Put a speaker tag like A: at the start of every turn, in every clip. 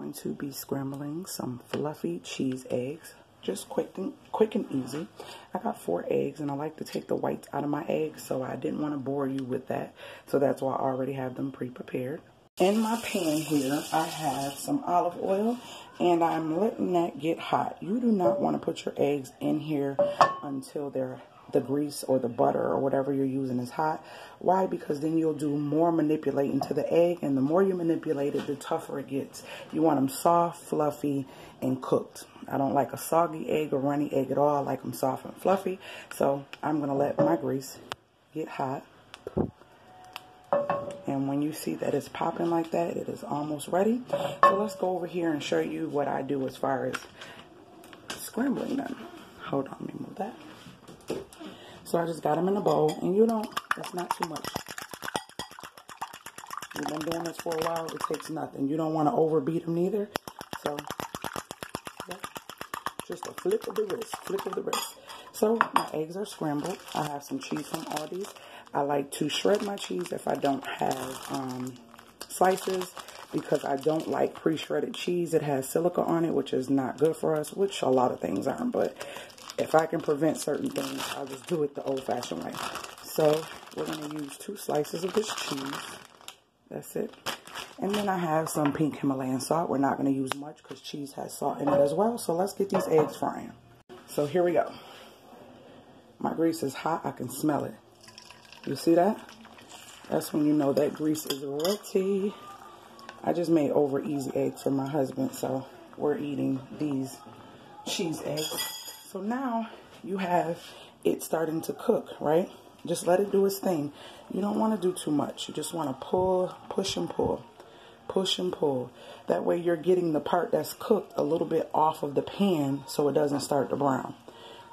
A: going to be scrambling some fluffy cheese eggs. Just quick and easy. I got 4 eggs, and I like to take the whites out of my eggs, so I didn't want to bore you with that. So that's why I already have them pre-prepared. In my pan here, I have some olive oil, and I'm letting that get hot. You do not want to put your eggs in here until the grease or the butter or whatever you're using is hot. Why? Because then you'll do more manipulating to the egg, and the more you manipulate it, the tougher it gets. You want them soft, fluffy, and cooked. I don't like a soggy egg or runny egg at all. I like them soft and fluffy. So I'm going to let my grease get hot. And when you see that it's popping like that, it is almost ready. So let's go over here and show you what I do as far as scrambling them. Hold on, let me move that. So I just got them in a bowl, and that's not too much. We've been doing this for a while. It takes nothing. You don't want to overbeat them neither. So yeah, just a flip of the wrist, So my eggs are scrambled. I have some cheese from Aldi's. I like to shred my cheese if I don't have slices, because I don't like pre-shredded cheese. It has silica on it, which is not good for us, which a lot of things aren't. But if I can prevent certain things, I'll just do it the old-fashioned way. So we're going to use 2 slices of this cheese. That's it. And then I have some pink Himalayan salt. We're not going to use much because cheese has salt in it as well. So let's get these eggs frying. So here we go. My grease is hot. I can smell it. You see that? That's when you know that grease is ready. I just made over easy eggs for my husband, so we're eating these cheese eggs. So now you have it starting to cook, right? Just let it do its thing. You don't want to do too much. You just want to pull, push and pull, push and pull. That way you're getting the part that's cooked a little bit off of the pan so it doesn't start to brown.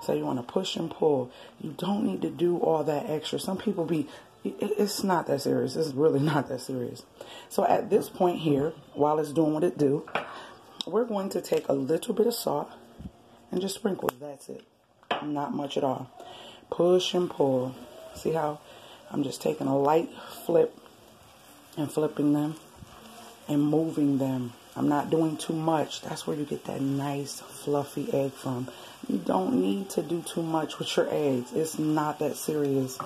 A: So you want to push and pull. You don't need to do all that extra. Some people it's not that serious. It's really not that serious. So at this point here, while it's doing what it do, we're going to take a little bit of salt and just sprinkle. That's it. Not much at all. Push and pull. See how I'm just taking a light flip and flipping them and moving them. I'm not doing too much. That's where you get that nice fluffy egg from. You don't need to do too much with your eggs. It's not that serious.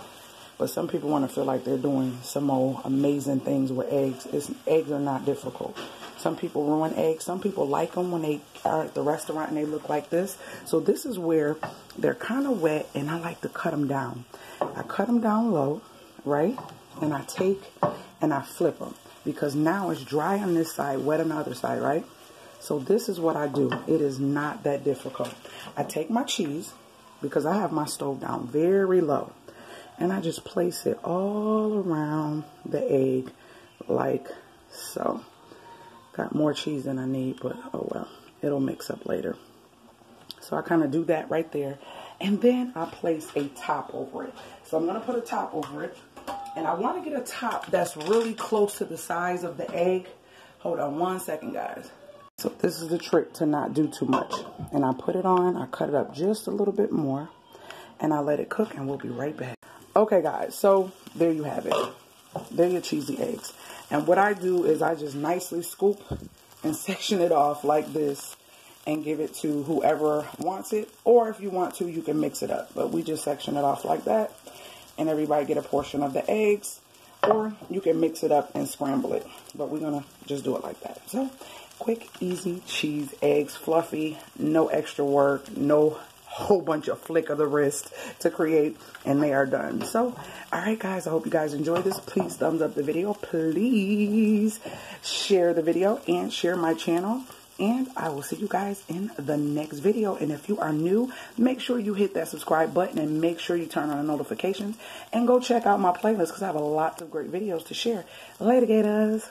A: But some people want to feel like they're doing some old amazing things with eggs. Eggs are not difficult. Some people ruin eggs. Some people like them when they are at the restaurant and they look like this. So this is where they're kind of wet, and I like to cut them down. I cut them down low, right? And I take and I flip them, because now it's dry on this side, wet on the other side, right? So this is what I do. It is not that difficult. I take my cheese, because I have my stove down very low, and I just place it all around the egg like so. Got more cheese than I need, but oh well, it'll mix up later. So I kind of do that right there, and then I place a top over it. So I'm going to put a top over it, and I want to get a top that's really close to the size of the egg. Hold on one second, guys. So this is the trick to not do too much. And I put it on, I cut it up just a little bit more, and I let it cook, and we'll be right back. Okay, guys, so there you have it. They're your cheesy eggs. And what I do is I just nicely scoop and section it off like this and give it to whoever wants it. Or if you want to, you can mix it up. But we just section it off like that, and everybody get a portion of the eggs. Or you can mix it up and scramble it. But we're going to just do it like that. So quick, easy cheese eggs, fluffy, no extra work, no whole bunch of flick of the wrist to create, and they are done. So all right, guys, I hope you guys enjoyed this. Please thumbs up the video. Please share the video and share my channel, and I will see you guys in the next video. And if you are new, make sure you hit that subscribe button and make sure you turn on the notifications, and go check out my playlist, because I have a lot of great videos to share. Later, gators.